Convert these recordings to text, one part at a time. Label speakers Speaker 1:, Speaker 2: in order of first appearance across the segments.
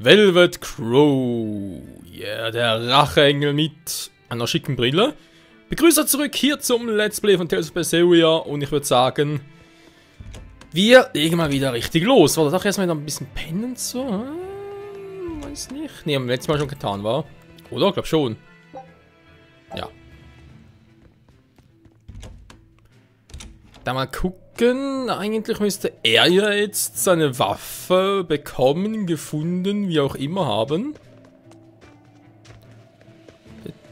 Speaker 1: Velvet Crow. Ja, der Racheengel mit einer schicken Brille. Begrüßt euch zurück hier zum Let's Play von Tales of Berseria. Und ich würde sagen, wir legen mal wieder richtig los. War das auch erstmal wieder ein bisschen pennen so? Weiß nicht. Ne, haben wir letztes Mal schon getan, war? Oder? Ich glaube schon. Ja. Da mal gucken. Eigentlich müsste er ja jetzt seine Waffe bekommen, gefunden, wie auch immer haben.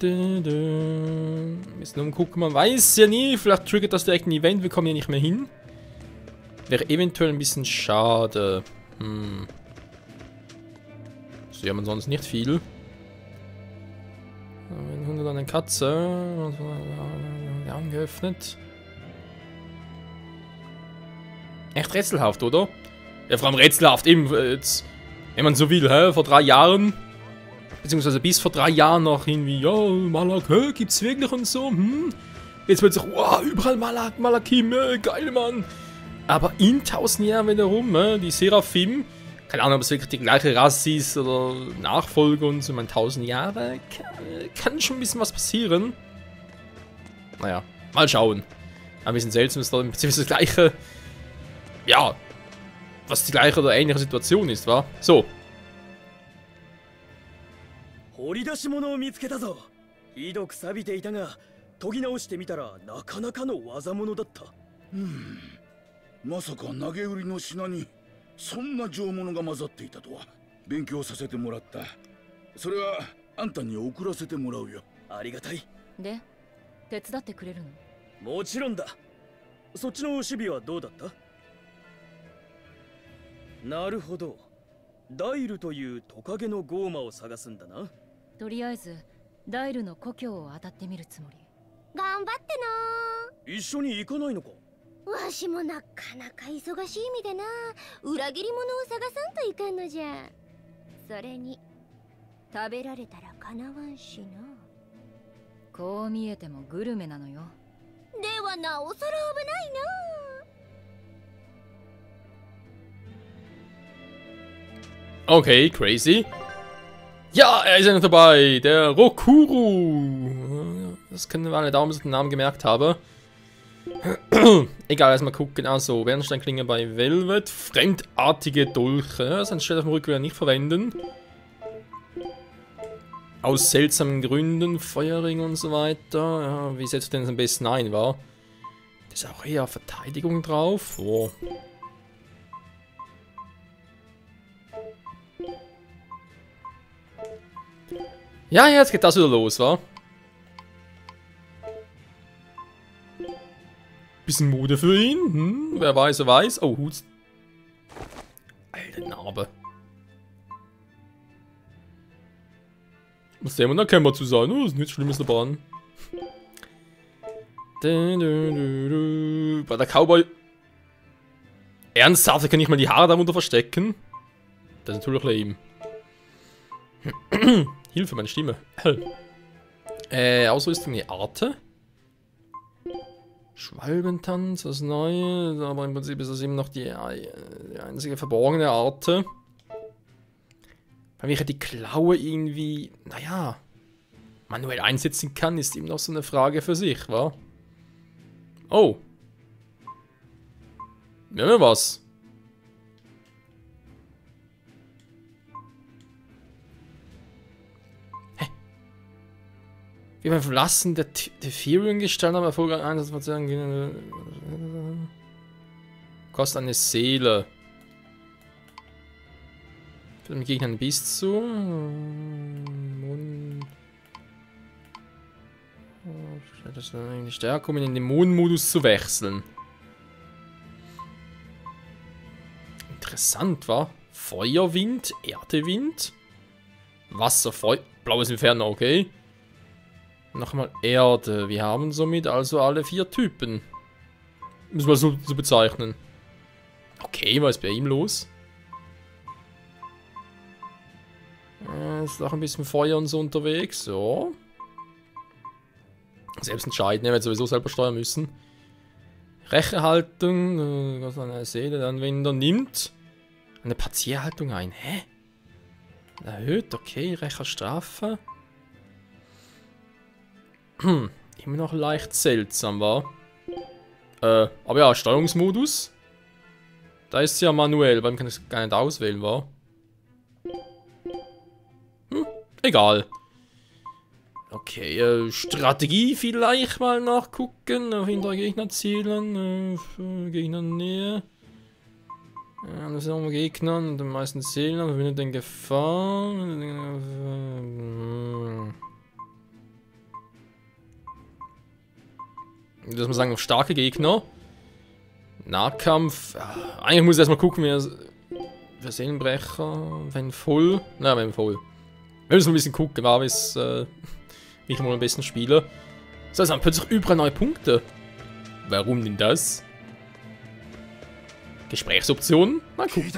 Speaker 1: Müssen umgucken, man weiß ja nie. Vielleicht triggert das direkt ein Event, wir kommen hier nicht mehr hin. Wäre eventuell ein bisschen schade. So, haben wir sonst nicht viel. 100 an eine Katze. Angeöffnet. Echt rätselhaft, oder? Ja, vor allem rätselhaft, eben, jetzt, wenn man so will, hä? Vor 3 Jahren, beziehungsweise bis vor 3 Jahren noch irgendwie, ja, Malak, hä, gibt's wirklich und so, Jetzt wird sich, wow, überall Malak, Malakim, geil, Mann. Aber in 1000 Jahren wiederum, die Seraphim, keine Ahnung, ob es wirklich die gleiche Rasse ist oder Nachfolger und so, 1000 Jahre, kann schon ein bisschen was passieren. Naja, mal schauen. Ein bisschen seltsam ist da beziehungsweise das gleiche. Ja, was die gleiche oder ähnliche Situation ist, wa? So.
Speaker 2: 掘り出し物を見つけたぞ。ひどく錆びていたが、研ぎ直してみたらなかなかの技物だった。
Speaker 3: まさか投げ売りの品にそんな上物が混ざっていたとは。勉強させてもらった。それはあんたに送らせてもらうよ。
Speaker 2: ありがたい。
Speaker 4: で、手伝ってくれるの？
Speaker 2: もちろんだ。そっちの守備はどうだった？なるほど。ダイルというトカゲのゴーマを探すんだな。
Speaker 4: とりあえずダイルの故郷を当たってみるつもり。
Speaker 5: 頑張ってな。
Speaker 2: 一緒に行かないのか？
Speaker 5: わしもなかなか忙しい身でな。裏切り者を探さんといかんのじゃ。それに食べられたらかなわんしな。
Speaker 4: こう見えてもグルメなのよ。
Speaker 5: ではなおさら危ないな。
Speaker 1: Okay, crazy. Ja, er ist ja noch dabei. Der Rokuru. Das können wir alle Daumen, dass ich den Namen gemerkt habe. Egal, erstmal gucken. Also, Bernsteinklinge bei Velvet. Fremdartige Dolche. Das anstelle auf dem Rückwärts nicht verwenden. Aus seltsamen Gründen. Feuerring und so weiter. Ja, wie setzt du denn das am besten ein, war? Das ist auch eher Verteidigung drauf. Oh. Ja, jetzt geht das wieder los, wa? Bisschen Mode für ihn. Wer weiß, wer weiß. Oh, Hut. Alter Narbe. Muss der unerkennbar zu sein. Oh, ist nichts Schlimmes daran. Bei der Cowboy. Ernsthaft, ich kann nicht mal die Haare darunter verstecken. Das ist natürlich lame. Hilfe, meine Stimme. Ausrüstung, die Arte. Schwalbentanz, was Neues. Aber im Prinzip ist das eben noch die einzige verborgene Arte. Weil ich die Klaue irgendwie, naja, manuell einsetzen kann, ist eben noch so eine Frage für sich, wa? Oh. Wir haben ja was. Wir beim Verlassen der Therion-Gestalt haben erfolgreich Einsatz kostet eine Seele. Für den Gegner ein Biest zu. Das ist eigentlich stärker, um in den Dämonenmodus zu wechseln. Interessant, wa? Feuerwind, Erdewind, Wasserfeuer, blaues Inferno, okay. Nochmal Erde. Wir haben somit also alle 4 Typen. Müssen wir so bezeichnen. Okay, was ist bei ihm los? Ist auch ein bisschen Feuer und so unterwegs. So. Selbst entscheiden, er wird sowieso selber steuern müssen. Rechehaltung. Was eine Seele, dann wenn er nimmt. Eine Partierhaltung ein. Hä? Erhöht, okay, Rächer Strafe. Immer noch leicht seltsam, war. Aber ja, Steuerungsmodus. Da ist ja manuell, weil man kann es gar nicht auswählen, war. Egal. Okay, Strategie vielleicht mal nachgucken. Auf hintere Gegner zielen. Gegner Nähe. Das sind auch Gegner und den meisten Seelen, aber wenn den Gefahr. Dass man sagen, auf starke Gegner. Nahkampf. Eigentlich muss ich erstmal gucken, wer Seelenbrecher. Wenn voll. Na, wenn voll. Wir müssen ein bisschen gucken, wie ich mal am besten spiele. Das heißt, dann plötzlich überall neue Punkte. Warum denn das? Gesprächsoptionen? Mal gucken.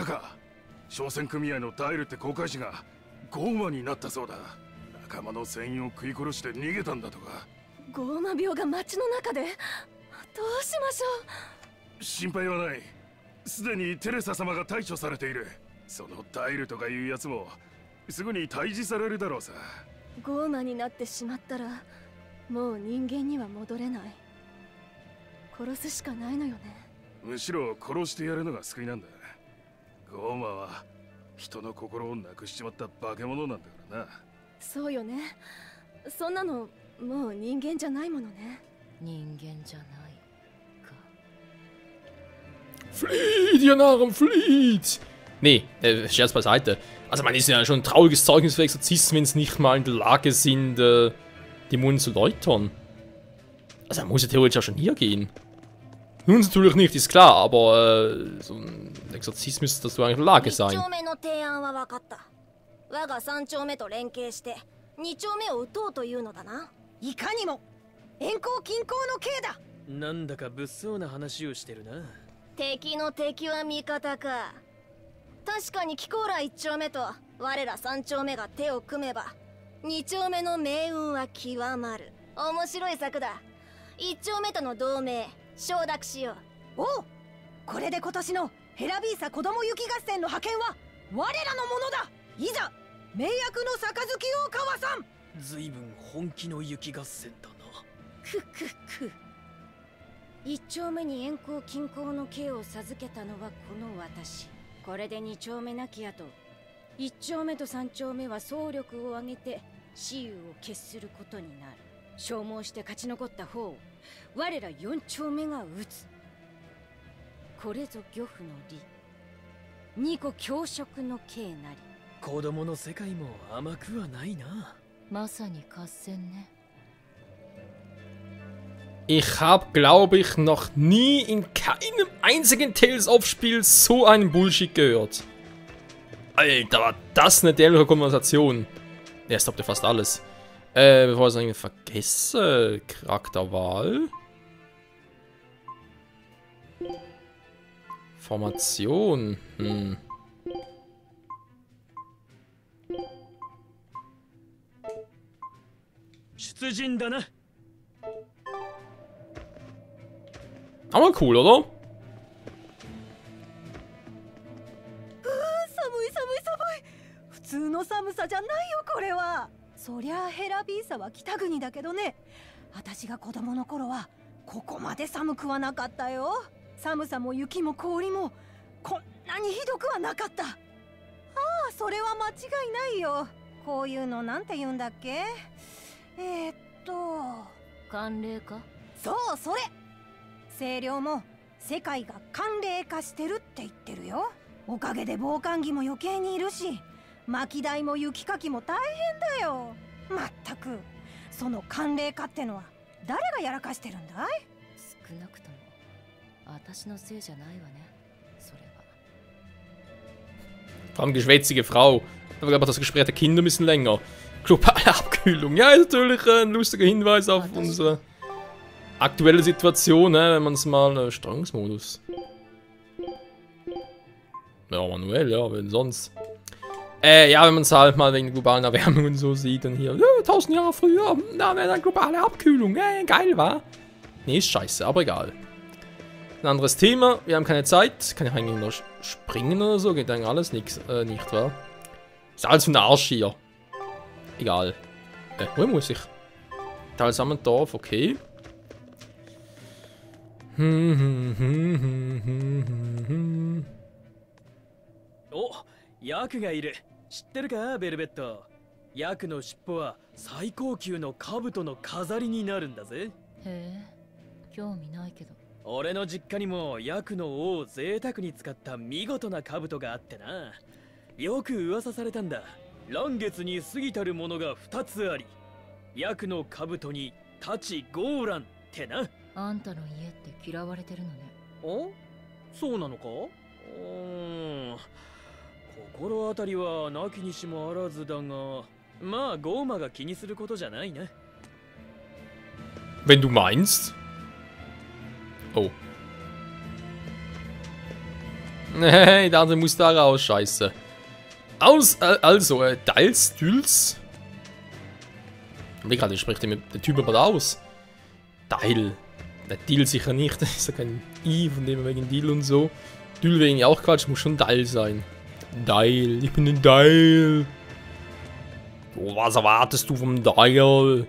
Speaker 6: 商船組合のダイルって航海士がゴーマになったそうだ。仲間の船員を食い殺して逃げたんだとか。
Speaker 4: ゴーマ病が町の中でどうしましょう。
Speaker 6: 心配はない。すでにテレサ様が対処されている。そのダイルとかいうやつもすぐに退治されるだろうさ。
Speaker 4: ゴーマになってしまったらもう人間には戻れない。殺すしかないのよね。
Speaker 6: むしろ殺してやるのが救いなんだ。ゴーマは人の心をなくしちまった化け物なんだからな。
Speaker 4: そうよね。そんなのもう人間じゃないものね。
Speaker 7: 人間じゃないか。
Speaker 1: Flieht, ihr Narren, flieht! Nee, Scherz beiseite. Also, man ist ja schon ein trauriges Zeugnis für Exorzisten, wenn sie nicht mal in der Lage sind, Dämonen zu läutern. Also, er muss ja theoretisch auch schon hier gehen. Nun natürlich nicht, ist klar, aber so ein Exorzist müsste dazu eigentlich in der Lage sein.
Speaker 5: 我が3丁目と連携して2丁目を撃とうというのだな。
Speaker 8: いかにも遠行近郊の刑だ。
Speaker 2: なんだか物騒な話をしてるな。
Speaker 5: 敵の敵は味方か。確かにキコーラ1丁目と我ら3丁目が手を組めば2丁目の命運は極まる。面白い策だ。1丁目との同盟承諾しよう。
Speaker 8: おう、これで今年のヘラビーサ子供雪合戦の派遣は我らのものだ。いざ名役の杯を交わさん。
Speaker 2: ずいぶん本気の雪合戦だな。
Speaker 5: くくく。1丁目に遠行近郊の刑を授けたのはこの私。これで2丁目なき後、1丁目と3丁目は総力を挙げて雌雄を決することになる。消耗して勝ち残った方を我ら4丁目が討つ。これぞ漁夫の利、二個教職の刑なり。
Speaker 2: 子供の世界も甘くはないな。
Speaker 7: まさに合戦ね。
Speaker 1: Ich habe, glaube ich, noch nie in keinem einzigen Tales of Spiel so einen Bullshit gehört. Alter, war das eine dämliche Konversation. Ja, es habt ihr fast alles. Bevor ich es irgendwie vergesse, Charakterwahl. Formation. Aber cool, oder?
Speaker 8: 寒い寒い寒い。普通の寒さじゃないよこれは。そりゃあヘラビーサは北国だけどね。私が子供の頃はここまで寒くはなかったよ。寒さも雪も氷もこんなにひどくはなかった。ああ、それは間違いないよ。こういうのなんて言うんだっけ。
Speaker 7: 寒冷化。
Speaker 8: そう、それ。清涼も世界が寒冷化してるって言ってるよ。おかげで防寒着も余計にいるし、薪台も雪かきも大変だよ。まったくその寒冷化ってのは誰がやらかしてるんだい。
Speaker 7: 少なくとも私のせいじゃないわね。それは。
Speaker 1: Vor allem geschwätzige Frau. Aber das Gespräch der Kinder ein bisschen länger. Globale Abkühlung. Ja, ist natürlich ein lustiger Hinweis auf unsere aktuelle Situation, ne? Wenn man es mal Steuerungsmodus. Ja, manuell, ja, wenn sonst. Ja, wenn man es halt mal wegen globalen Erwärmung und so sieht, dann hier, 1000 Jahre früher, da wäre eine globale Abkühlung, geil, wa? Nee, ist scheiße, aber egal. Ein anderes Thema, wir haben keine Zeit, kann ich eigentlich noch springen oder so, geht eigentlich alles nix, nicht, wa? Ist alles für ein Arsch hier. Egal. Wo muss ich? Teil Sammendorf, okay.
Speaker 2: お、ヤクがいる。知ってるか、ベルベット。ヤクの尻尾は最高級の兜の飾りになるんだぜ。
Speaker 7: へえ、興味ないけど。
Speaker 2: 俺の実家にもヤクの尾を贅沢に使った見事な兜があってな。よく噂されたんだ。嵐月に過ぎたるものが2つあり、ヤクの兜に太刀ゴーランってな。
Speaker 7: あんたの家って嫌われてるのね。
Speaker 2: お、そうなのか？心当たりはなきにしもあらずだが、まあゴーマが気にすることじゃないな。
Speaker 1: Wenn du meinst. Oh. Nee, der andere muss da raus, scheiße. Also, Dals, Düls. Wie gerade spricht der Typ aber aus. Dal. Der Dil sicher nicht, das ist ja kein I, von dem wegen Dil und so. Dil wegen ja auch Quatsch, muss schon Dal sein. Dal, ich bin ein Dal. Oh, was erwartest du vom Dal?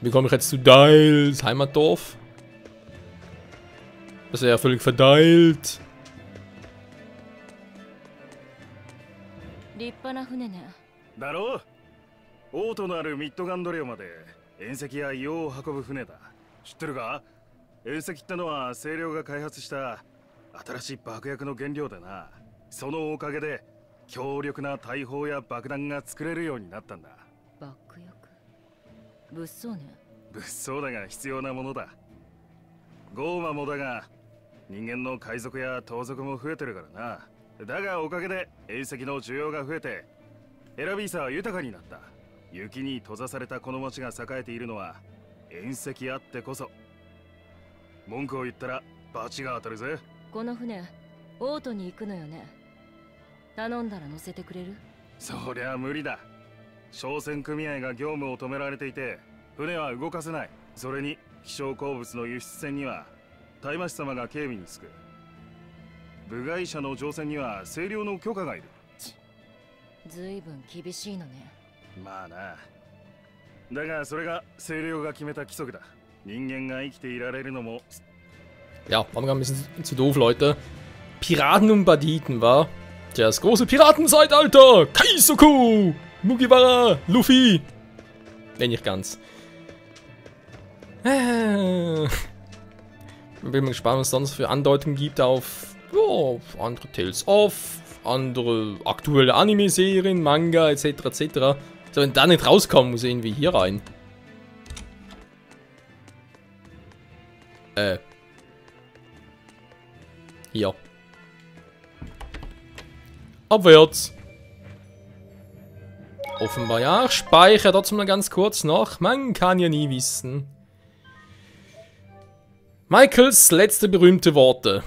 Speaker 1: Wie komme ich jetzt zu Dals Heimatdorf? Das ist ja völlig verteilt.
Speaker 7: 立派な船ね。
Speaker 6: だろう。王都のあるミッドガンド領まで遠石や硫黄を運ぶ船だ。知ってるか？遠石ってのは清涼が開発した新しい爆薬の原料でな。そのおかげで強力な大砲や爆弾が作れるようになったんだ。
Speaker 7: 爆薬。物騒ね。
Speaker 6: 物騒だが必要なものだ。ゴーマもだが人間の海賊や盗賊も増えてるからな。だがおかげで遠石の需要が増えてエラビーサは豊かになった。雪に閉ざされたこの町が栄えているのは遠石あってこそ。文句を言ったら罰が当たるぜ。
Speaker 7: この船オートに行くのよね。頼んだら乗せてくれる？
Speaker 6: そりゃ無理だ。商船組合が業務を止められていて船は動かせない。それに希少鉱物の輸出船には大魔師様が警備につく。部外者の乗船には清涼の許可がいる。
Speaker 7: ずいぶん厳しいのね。
Speaker 6: まあな。だがそれが清涼が決めた規則だ。人間が生きていられるのも。
Speaker 1: Ja, war mir ein bisschen zu doof, Leute. Piraten und Banditen, war das große Piratenzeitalter. Kaizoku, Mugiwara, Luffy. Nee, nicht ganz. Bin mal gespannt, was es sonst für Andeutungen gibt auf andere Tales of, andere aktuelle Anime-Serien, Manga etc. etc. So, wenn da nicht rauskommen, muss irgendwie hier rein. Hier. Abwärts. Offenbar ja. Ich speichere trotzdem mal ganz kurz noch. Man kann ja nie wissen. Michaels letzte berühmte Worte.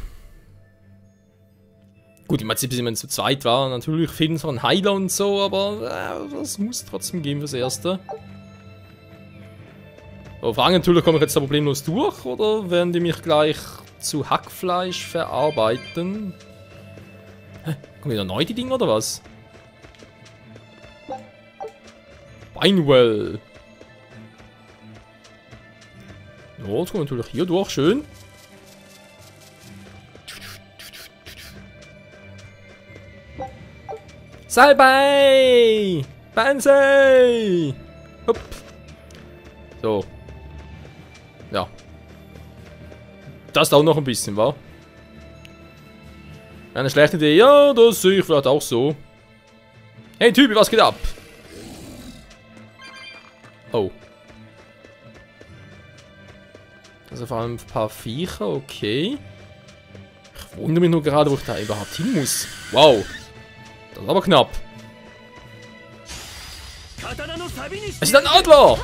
Speaker 1: Gut, ich meine, bis ich zu zweit war, natürlich finden so einen Heiler und so, aber das muss trotzdem gehen fürs Erste. Aber fragen natürlich, komme ich jetzt da problemlos durch, oder werden die mich gleich zu Hackfleisch verarbeiten? Hä? Kommen wieder neu die Dinge, oder was? Beinwell. Ja, jetzt kommen wir natürlich hier durch, schön. Salbei! Bansei! Hopp. So. Ja. Das dauert noch ein bisschen, wa? Eine schlechte Idee. Ja, das sehe ich vielleicht auch so. Hey Typi, was geht ab? Oh. Also vor allem ein paar Viecher, okay. Ich wundere mich nur gerade, wo ich da überhaupt hin muss. Wow. Das ist aber knapp. Es ist ein Adler!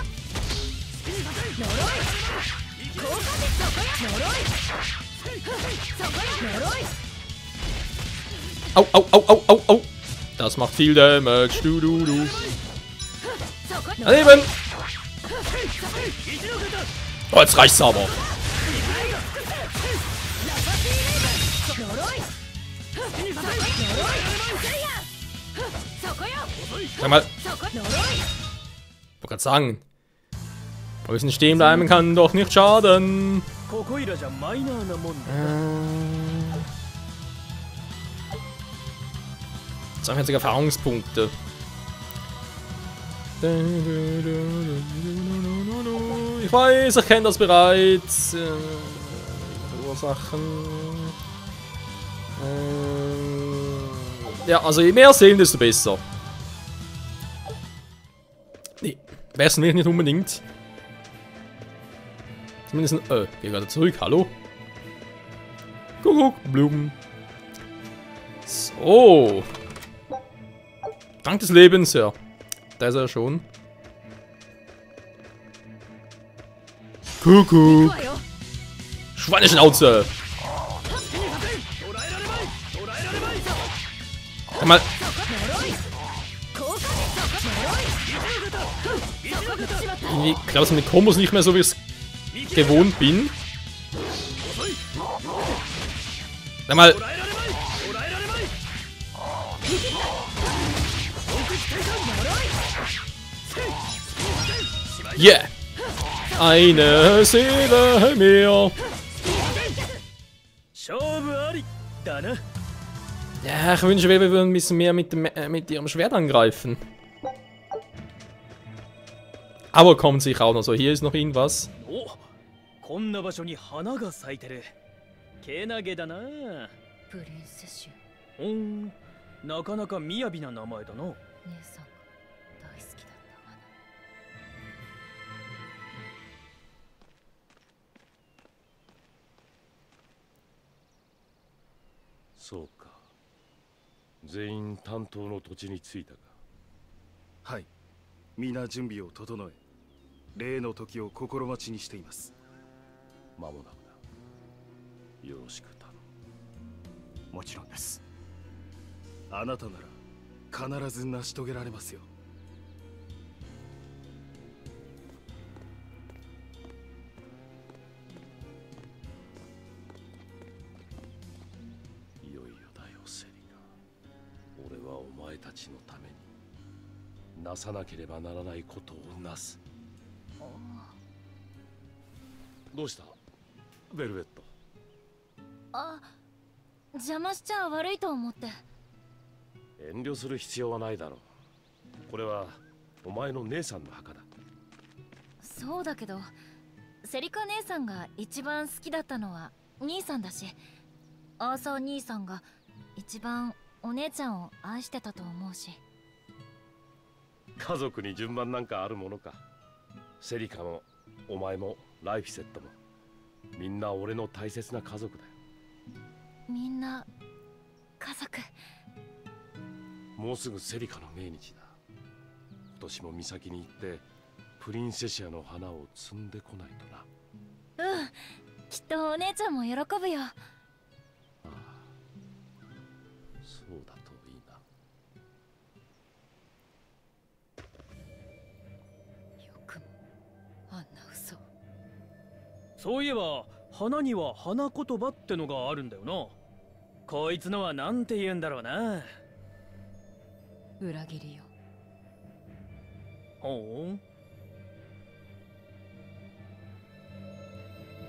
Speaker 1: Au, au, au, au, au, au. Das macht viel Damage. Du. Daneben! Oh, jetzt reicht's aber. Sag mal. Ich wollte gerade sagen. Ein bisschen stehen bleiben kann doch nicht schaden. 42 Erfahrungspunkte. Ich weiß, ich kenne das bereits. Ursachen. Ja, also je mehr Seelen, desto besser. Nee, wär's will ich nicht unbedingt. Zumindest geh gerade zurück, hallo? Kuckuck, Blumen. So. Dank des Lebens, ja. Da ist er schon. Kuckuck. Schweineschnauze. Komm mal. Irgendwie klappst du mit Kombos nicht mehr so, wie ich es gewohnt bin. Sag mal. Yeah! Eine Seele mehr! Ja, ich wünsche, wir würden ein bisschen mehr mit ihrem Schwert angreifen. Aber kommt sicher auch noch so. Hier ist noch irgendwas.
Speaker 9: そうか。全員担当の土地に着いたか。
Speaker 6: はい。皆準備を整え、例の時を心待ちにしています。
Speaker 9: 間もなくだ。よろしく頼む。
Speaker 6: もちろんです。あなたなら必ず成し遂げられますよ。
Speaker 9: お前たちのためになさなければならないことをなす。どうしたベルベット。
Speaker 7: あ、邪魔しちゃ悪いと思って。
Speaker 9: 遠慮する必要はないだろう。これはお前の姉さんの墓だ。
Speaker 7: そうだけど、セリカ姉さんが一番好きだったのは兄さんだし、アーサー兄さんが一番お姉ちゃんを愛してたと思うし。
Speaker 9: 家族に順番なんかあるものか。セリカもお前もライフィセットもみんな俺の大切な家族だよ。
Speaker 7: みんな家族。
Speaker 9: もうすぐセリカの命日だ。今年も岬に行ってプリンセシアの花を摘んでこないとな。
Speaker 7: うん、きっとお姉ちゃんも喜ぶよ。
Speaker 9: そうだといいな。
Speaker 7: よくもあんな嘘。
Speaker 2: そういえば花には花言葉ってのがあるんだよな。こいつのはなんて言うんだろうな。
Speaker 7: 裏切りよ。
Speaker 2: ほう。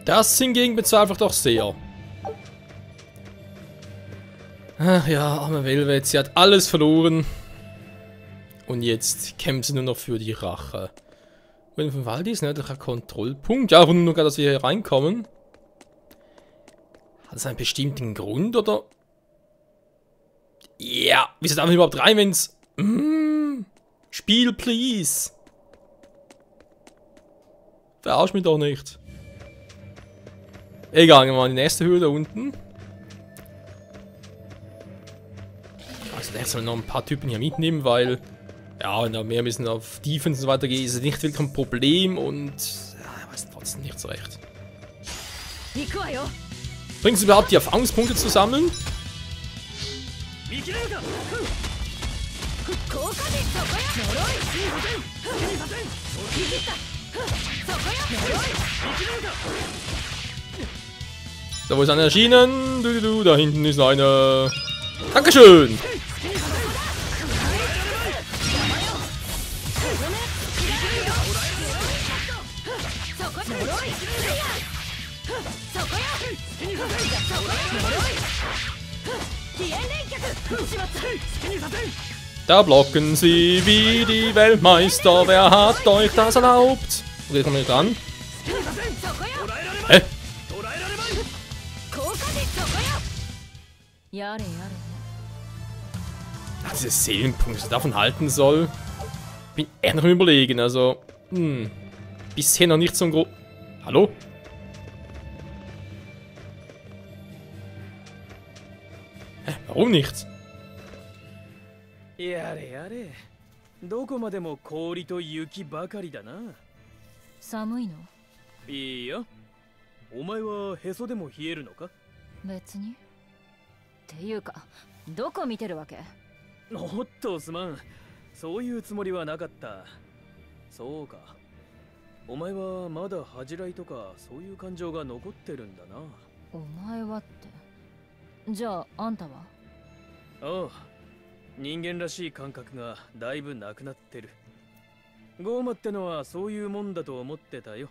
Speaker 1: Das hingegen bezweifle ich doch sehr. Ach ja, arme Velvet, sie hat alles verloren. Und jetzt kämpft sie nur noch für die Rache. Und von Waldis nördlicher Kontrollpunkt. Ja, nur gerade, dass wir hier reinkommen. Hat es einen bestimmten Grund, oder? Ja, wieso darf man überhaupt rein, wenn's... Spiel, please. Verarsch mich doch nicht. Egal, gehen wir mal in die nächste Höhle da unten. Also da soll noch ein paar Typen hier mitnehmen, weil... Ja, wenn da mehr ein bisschen auf Defense und so weiter geht, ist es nicht wirklich ein Problem und... Ja, ich weiß trotzdem nicht so recht. Bringt es überhaupt die Erfahrungspunkte zu sammeln? Da, wo ist einer erschienen? Da hinten ist einer. Dankeschön! Da blocken sie wie die Weltmeister. Wer hat euch das erlaubt? Okay, kommen wir nicht ran. Hä? Ach, diese Seelenpunkt, was ich davon halten soll. Bin eher noch im Überlegen, also. Bisher noch nicht so ein groß. Hallo? Hä, warum nicht?
Speaker 2: やれやれどこまでも氷と雪ばかりだな
Speaker 7: 寒いの？
Speaker 2: いいよお前はへそでも冷えるのか
Speaker 7: 別に。っていうかどこ見てるわけ？
Speaker 2: おっとすまんそういうつもりはなかったそうかお前はまだ恥じらいとかそういう感情が残ってるんだな
Speaker 7: お前はって。じゃああんたは？
Speaker 2: ああ人間らしい感覚がだいぶなくなってるゴーマってのはそういうもんだと思ってたよ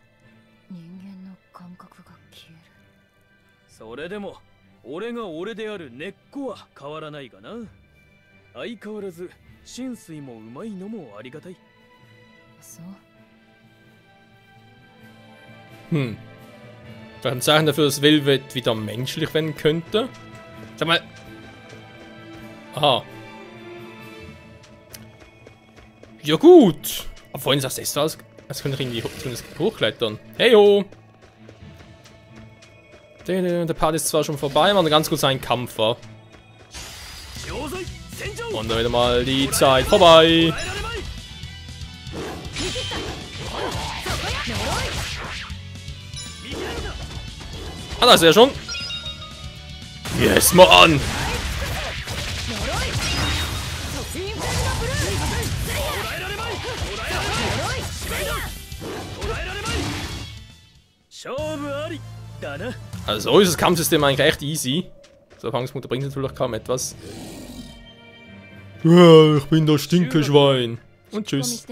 Speaker 7: 人間の感覚が消える。
Speaker 2: それでも俺が俺である根っこは変わらないがな相変わらず浸水もうまいのもありがたい
Speaker 7: そう。
Speaker 1: Ein Zeichen dafür, dass Velvet wieder menschlich werden könnte. Sag mal. Aha. Ja gut. Aber vorhin sah es so aus, als könnte ich irgendwie zumindest hochklettern. Hey ho! Der Part ist zwar schon vorbei, aber ganz kurz ein Kampf war. Und dann wieder mal die Zeit vorbei. Ah, da ist er schon. Yes, Mann! Also so ist das Kampfsystem eigentlich echt easy. So, Erfahrungspunkte bringt natürlich kaum etwas. Ja, ich bin das Stinkeschwein. Und tschüss.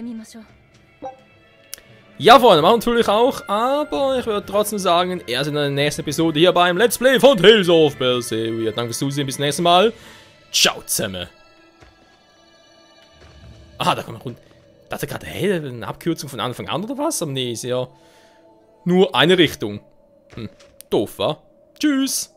Speaker 1: Ja, Freunde, machen wir natürlich auch, aber ich würde trotzdem sagen, erst in der nächsten Episode hier beim Let's Play von Tales of Berseria. Danke fürs Zusehen, bis zum nächsten Mal. Ciao zusammen. Ah, da kommt man rund. Ich dachte gerade, hey, eine Abkürzung von Anfang an oder was? Aber nee, ist ja nur eine Richtung. Doof, wa? Tschüss.